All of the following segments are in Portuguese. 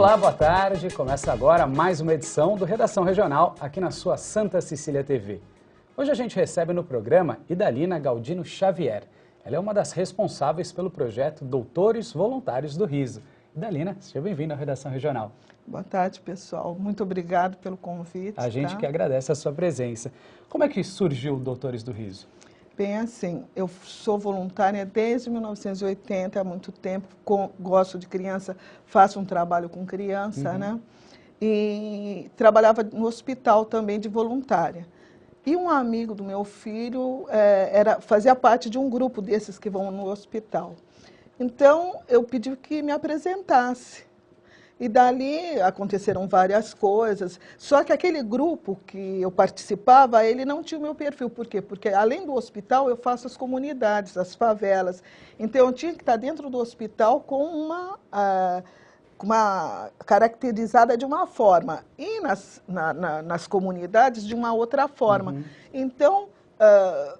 Olá, boa tarde. Começa agora mais uma edição do Redação Regional aqui na sua Santa Cecília TV. Hoje a gente recebe no programa Idalina Galdino Xavier. Ela é uma das responsáveis pelo projeto Doutores Voluntários do Riso. Idalina, seja bem-vinda à Redação Regional. Boa tarde, pessoal. Muito obrigado pelo convite. A gente que agradece a sua presença. Como é que surgiu o Doutores do Riso? Bem assim, eu sou voluntária desde 1980, há muito tempo, gosto de criança, faço um trabalho com criança, né? E trabalhava no hospital também de voluntária. E um amigo do meu filho fazia parte de um grupo desses que vão no hospital. Então, eu pedi que me apresentasse. E dali aconteceram várias coisas, só que aquele grupo que eu participava, ele não tinha o meu perfil. Por quê? Porque além do hospital, eu faço as comunidades, as favelas. Então, eu tinha que estar dentro do hospital com uma caracterizada de uma forma, e nas comunidades de uma outra forma. Então,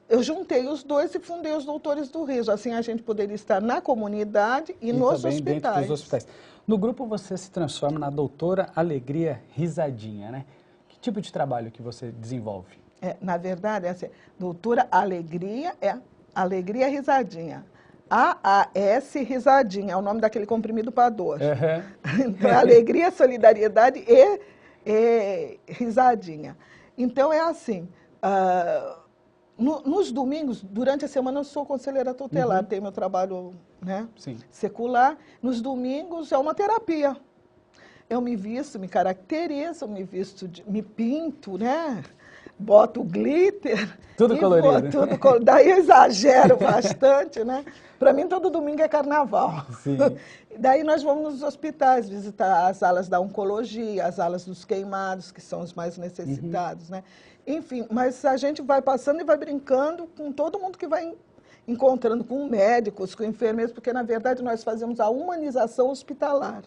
eu juntei os dois e fundei os Doutores do Riso. Assim, a gente poderia estar na comunidade e nos também hospitais. Dentro dos hospitais. No grupo você se transforma na Doutora Alegria Risadinha, né? Que tipo de trabalho que você desenvolve? Na verdade, assim, Doutora Alegria é Alegria Risadinha. AAS Risadinha, é o nome daquele comprimido para dor. Então, é Alegria, Solidariedade e Risadinha. Então, é assim, nos domingos, durante a semana, eu sou conselheira tutelar, tenho meu trabalho, né, secular. Nos domingos é uma terapia. Eu me visto, me caracterizo, me pinto, né? Boto glitter. Tudo colorido. Daí eu exagero bastante, né? Para mim, todo domingo é carnaval. Sim. Daí nós vamos nos hospitais visitar as alas da oncologia, as alas dos queimados, que são os mais necessitados, né? Enfim, mas a gente vai passando e vai brincando com todo mundo que vai encontrando, com médicos, com enfermeiros, porque, na verdade, nós fazemos a humanização hospitalar,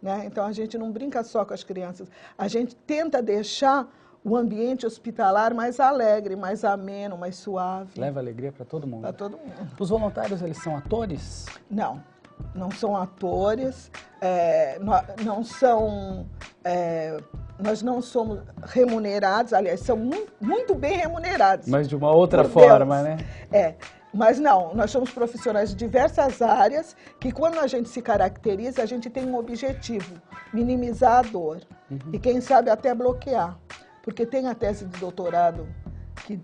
né? Então, a gente não brinca só com as crianças, a gente tenta deixar o ambiente hospitalar mais alegre, mais ameno, mais suave. Leva alegria para todo mundo. Para todo mundo. Os voluntários, eles são atores? Não, não são atores, nós não somos remunerados, aliás, são muito bem remunerados. Mas de uma outra forma, né? Mas não, nós somos profissionais de diversas áreas, que quando a gente se caracteriza, a gente tem um objetivo, minimizar a dor. E quem sabe até bloquear. Porque tem a tese de doutorado que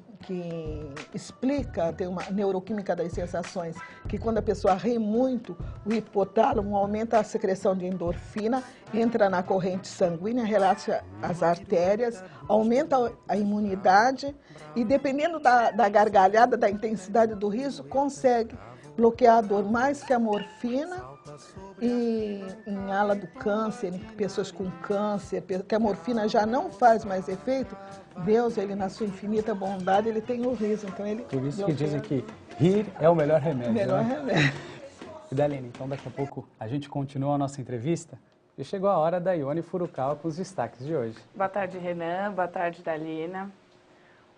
explica, tem uma neuroquímica das sensações, que quando a pessoa ri muito, o hipotálamo aumenta a secreção de endorfina, entra na corrente sanguínea, relaxa as artérias, aumenta a imunidade e, dependendo da gargalhada, da intensidade do riso, consegue bloquear a dor mais que a morfina. E em ala do câncer, em pessoas com câncer, que a morfina já não faz mais efeito, Deus, ele na sua infinita bondade, ele tem o riso. Então, por isso que dizem que rir é o melhor remédio. Melhor remédio. Idalina, então daqui a pouco a gente continua a nossa entrevista. E chegou a hora da Ione Furukawa com os destaques de hoje. Boa tarde, Renan. Boa tarde, Idalina.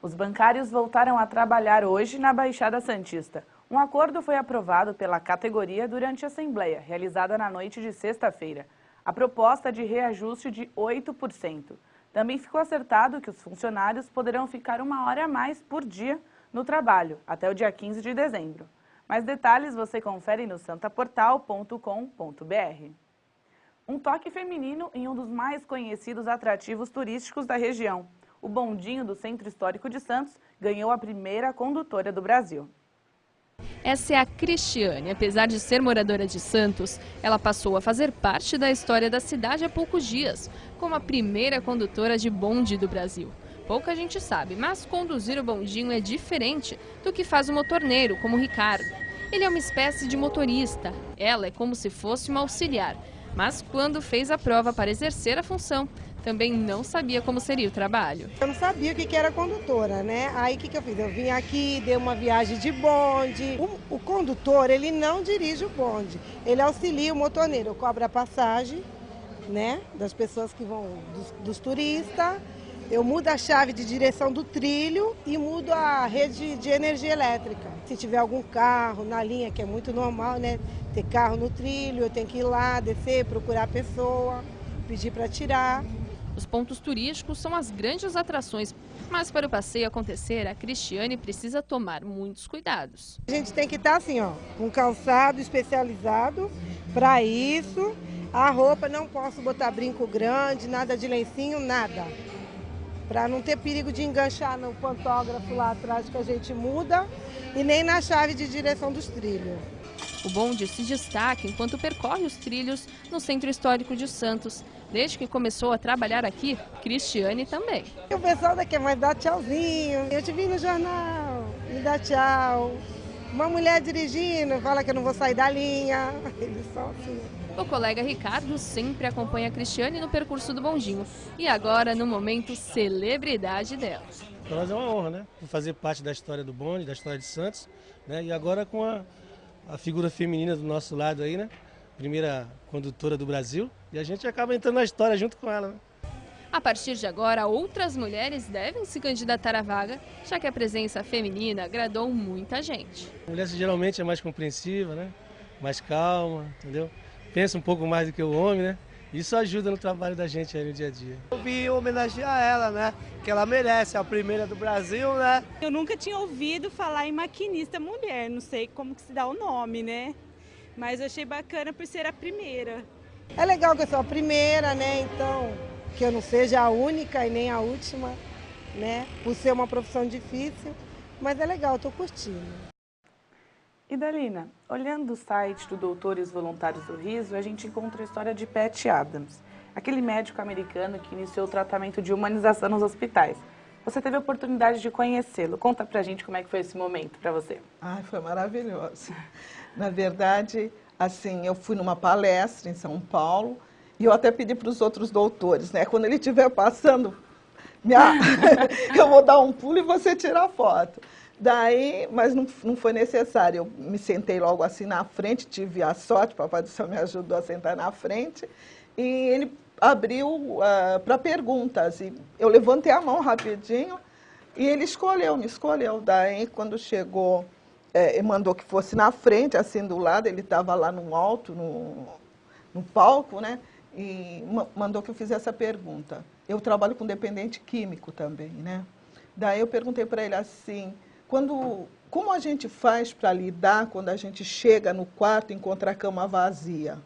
Os bancários voltaram a trabalhar hoje na Baixada Santista. Um acordo foi aprovado pela categoria durante a Assembleia, realizada na noite de sexta-feira. A proposta de reajuste de 8%. Também ficou acertado que os funcionários poderão ficar 1 hora a mais por dia no trabalho, até o dia 15 de dezembro. Mais detalhes você confere no santaportal.com.br. Um toque feminino em um dos mais conhecidos atrativos turísticos da região. O bondinho do Centro Histórico de Santos ganhou a primeira condutora do Brasil. Essa é a Cristiane. Apesar de ser moradora de Santos, ela passou a fazer parte da história da cidade há poucos dias, como a primeira condutora de bonde do Brasil. Pouca gente sabe, mas conduzir o bondinho é diferente do que faz o motorneiro, como o Ricardo. Ele é uma espécie de motorista, ela é como se fosse uma auxiliar. Mas quando fez a prova para exercer a função, também não sabia como seria o trabalho. Eu não sabia o que era condutora, né? Aí o que eu fiz? Eu vim aqui, dei uma viagem de bonde. O condutor, ele não dirige o bonde, ele auxilia o motorneiro, cobra a passagem, né, das pessoas que vão, dos turistas. Eu mudo a chave de direção do trilho e mudo a rede de energia elétrica. Se tiver algum carro na linha, que é muito normal, né? Ter carro no trilho, eu tenho que ir lá, descer, procurar a pessoa. pedi para tirar. Os pontos turísticos são as grandes atrações, mas para o passeio acontecer, a Cristiane precisa tomar muitos cuidados. A gente tem que estar assim, ó, com calçado especializado para isso. A roupa não posso botar brinco grande, nada de lencinho, nada. Para não ter perigo de enganchar no pantógrafo lá atrás que a gente muda e nem na chave de direção dos trilhos. O bonde se destaca enquanto percorre os trilhos no Centro Histórico de Santos. Desde que começou a trabalhar aqui, Cristiane também. O pessoal daqui vai dar tchauzinho. Eu te vi no jornal, me dá tchau. Uma mulher dirigindo, fala que eu não vou sair da linha. Eles são assim. O colega Ricardo sempre acompanha a Cristiane no percurso do bondinho. E agora, no momento, celebridade dela. Para nós é uma honra, né? Fazer parte da história do bonde, da história de Santos, né? E agora com a figura feminina do nosso lado aí, né? Primeira condutora do Brasil. E a gente acaba entrando na história junto com ela, né? A partir de agora, outras mulheres devem se candidatar à vaga, já que a presença feminina agradou muita gente. A mulher geralmente é mais compreensiva, né? Mais calma, entendeu? Pensa um pouco mais do que o homem, né? Isso ajuda no trabalho da gente aí no dia a dia. Eu vim homenagear ela, né? Que ela merece, a primeira do Brasil, né? Eu nunca tinha ouvido falar em maquinista mulher, não sei como que se dá o nome, né? Mas eu achei bacana por ser a primeira. É legal que eu sou a primeira, né? Então, que eu não seja a única e nem a última, né? Por ser uma profissão difícil, mas é legal, eu tô curtindo. E Dalina, olhando o site do Doutores Voluntários do Riso, a gente encontra a história de Pat Adams, aquele médico americano que iniciou o tratamento de humanização nos hospitais. Você teve a oportunidade de conhecê-lo. Conta pra gente como é que foi esse momento para você. Ai, foi maravilhoso. Na verdade, assim, eu fui numa palestra em São Paulo e eu até pedi para os outros doutores, né? Quando ele estiver passando, eu vou dar um pulo e você tira a foto. Daí, mas não foi necessário, eu me sentei logo assim na frente, tive a sorte, o Papai do Céu me ajudou a sentar na frente, e ele abriu para perguntas, e eu levantei a mão rapidinho, e ele me escolheu. Daí, quando chegou, ele mandou que fosse na frente, assim do lado, ele estava lá no alto, no palco, né, e mandou que eu fizesse a pergunta. Eu trabalho com dependente químico também, né, daí eu perguntei para ele assim, como a gente faz para lidar quando a gente chega no quarto e encontra a cama vazia?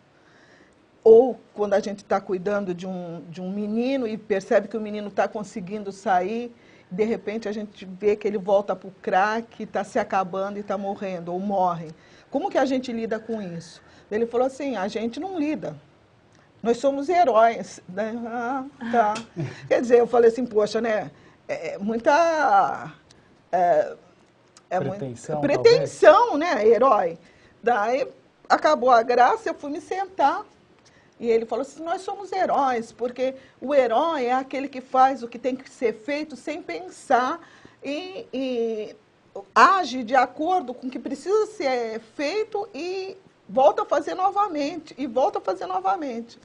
Ou quando a gente está cuidando de um menino e percebe que o menino está conseguindo sair, de repente a gente vê que ele volta para o crack, está se acabando e está morrendo, ou morre. Como que a gente lida com isso? Ele falou assim, a gente não lida. Nós somos heróis. Tá. Quer dizer, eu falei assim, poxa, né? Pretensão, né, herói. Daí acabou a graça, eu fui me sentar e ele falou assim, nós somos heróis, porque o herói é aquele que faz o que tem que ser feito sem pensar e age de acordo com o que precisa ser feito e volta a fazer novamente, e volta a fazer novamente.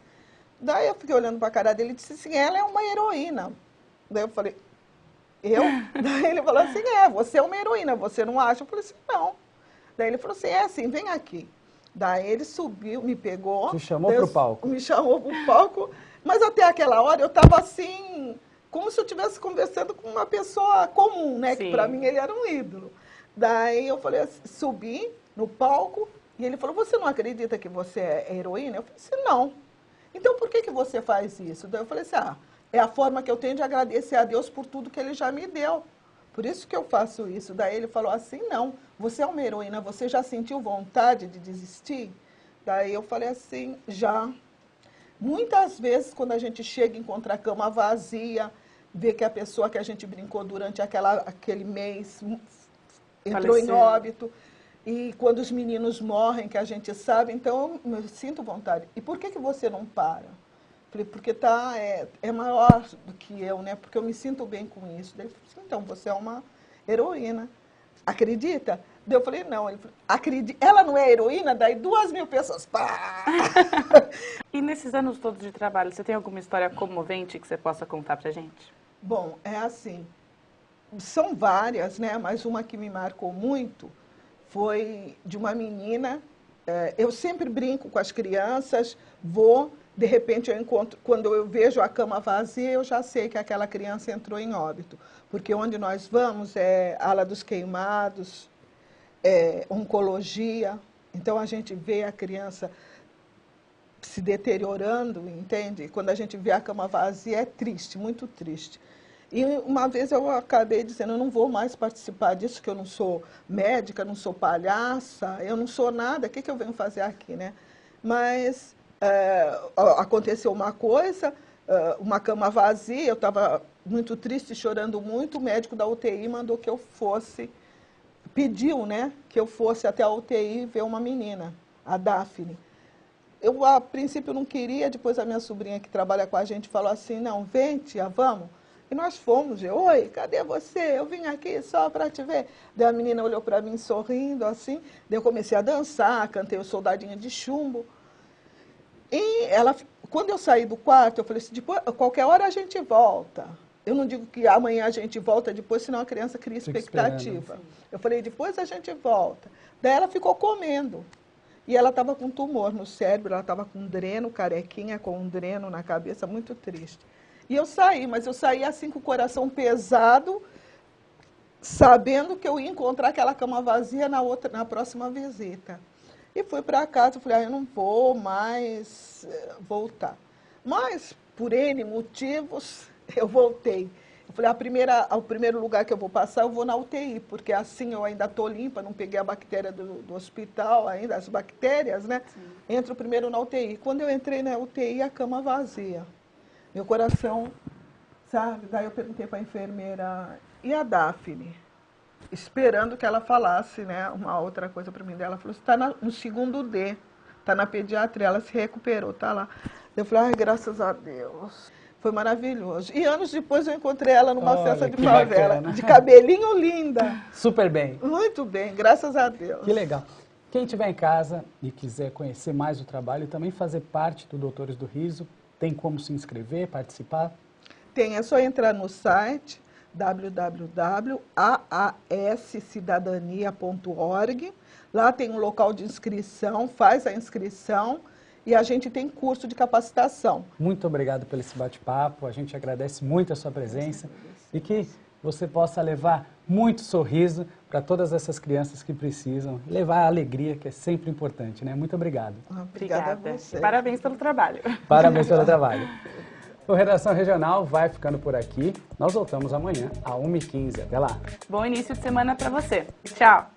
Daí eu fiquei olhando para a cara dele e disse assim, ela é uma heroína. Daí eu falei, eu? Daí ele falou assim, você é uma heroína, você não acha? Eu falei assim, não. Daí ele falou assim, assim, vem aqui. Daí ele subiu, me pegou. Te chamou para o palco? Me chamou para o palco, mas até aquela hora eu estava assim, como se eu estivesse conversando com uma pessoa comum, né? Sim. Que para mim ele era um ídolo. Daí eu falei assim, subi no palco e ele falou, você não acredita que você é heroína? Eu falei assim, não. Então por que você faz isso? Daí eu falei assim, é a forma que eu tenho de agradecer a Deus por tudo que Ele já me deu. Por isso que eu faço isso. Daí ele falou assim, não, você é uma heroína, você já sentiu vontade de desistir? Daí eu falei assim, já. Muitas vezes, quando a gente chega e encontra a cama vazia, vê que a pessoa que a gente brincou durante aquele mês entrou em óbito, e quando os meninos morrem, que a gente sabe, então eu sinto vontade. E por que você não para? Falei, porque é maior do que eu, né? Porque eu me sinto bem com isso. Daí ele falou assim, então, você é uma heroína. Acredita? Daí eu falei, não. Ele falou, acredita? Ela não é heroína? Daí 2.000 pessoas. Pá! E nesses anos todos de trabalho, você tem alguma história comovente que você possa contar pra gente? Bom, é assim, são várias, né? Mas uma que me marcou muito foi de uma menina. Eu sempre brinco com as crianças, vou De repente, eu encontro, quando eu vejo a cama vazia, eu já sei que aquela criança entrou em óbito. Porque onde nós vamos é ala dos queimados, oncologia. Então, a gente vê a criança se deteriorando, entende? Quando a gente vê a cama vazia, é triste, muito triste. E uma vez eu acabei dizendo, eu não vou mais participar disso, que eu não sou médica, não sou palhaça, eu não sou nada, o que eu venho fazer aqui, né? Mas aconteceu uma coisa, uma cama vazia, eu estava muito triste, chorando muito, o médico da UTI mandou que eu fosse, pediu, né, que eu fosse até a UTI ver uma menina, a Daphne. Eu, a princípio, não queria, depois a minha sobrinha que trabalha com a gente falou assim, não, vem, tia, vamos. E nós fomos, oi, cadê você? Eu vim aqui só para te ver. Daí a menina olhou para mim sorrindo, assim, daí eu comecei a dançar, cantei o Soldadinho de Chumbo. E ela, quando eu saí do quarto, eu falei assim, depois, qualquer hora a gente volta. Eu não digo que amanhã a gente volta depois, senão a criança cria expectativa. Eu falei, depois a gente volta. Daí ela ficou comendo. E ela estava com tumor no cérebro, ela estava com um dreno, carequinha, com um dreno na cabeça, muito triste. E eu saí, mas eu saí assim com o coração pesado, sabendo que eu ia encontrar aquela cama vazia na próxima visita. E fui para casa, falei, eu não vou mais voltar. Mas, por N motivos, eu voltei. Eu falei, o primeiro lugar que eu vou passar, eu vou na UTI, porque assim eu ainda estou limpa, não peguei a bactéria do hospital ainda, as bactérias, né? Sim. Entro primeiro na UTI. Quando eu entrei na UTI, a cama vazia. Meu coração, sabe? Daí eu perguntei para a enfermeira, e a Daphne? Esperando que ela falasse, né, uma outra coisa para mim. Ela falou, está no segundo D, está na pediatria, ela se recuperou, está lá. Eu falei, ai, graças a Deus. Foi maravilhoso. E anos depois eu encontrei ela numa festa de favela, bacana. De cabelinho linda. Super bem. Muito bem, graças a Deus. Que legal. Quem estiver em casa e quiser conhecer mais o trabalho e também fazer parte do Doutores do Riso, tem como se inscrever, participar? Tem, é só entrar no site www.aascidadania.org. Lá tem um local de inscrição, faz a inscrição. E a gente tem curso de capacitação. Muito obrigado pelo esse bate-papo, a gente agradece muito a sua presença e que você possa levar muito sorriso para todas essas crianças que precisam, levar a alegria, que é sempre importante, né? Muito obrigado. Obrigada a você. Parabéns pelo trabalho. Parabéns pelo trabalho. O Redação Regional vai ficando por aqui. Nós voltamos amanhã, às 1h15. Até lá. Bom início de semana para você. Tchau.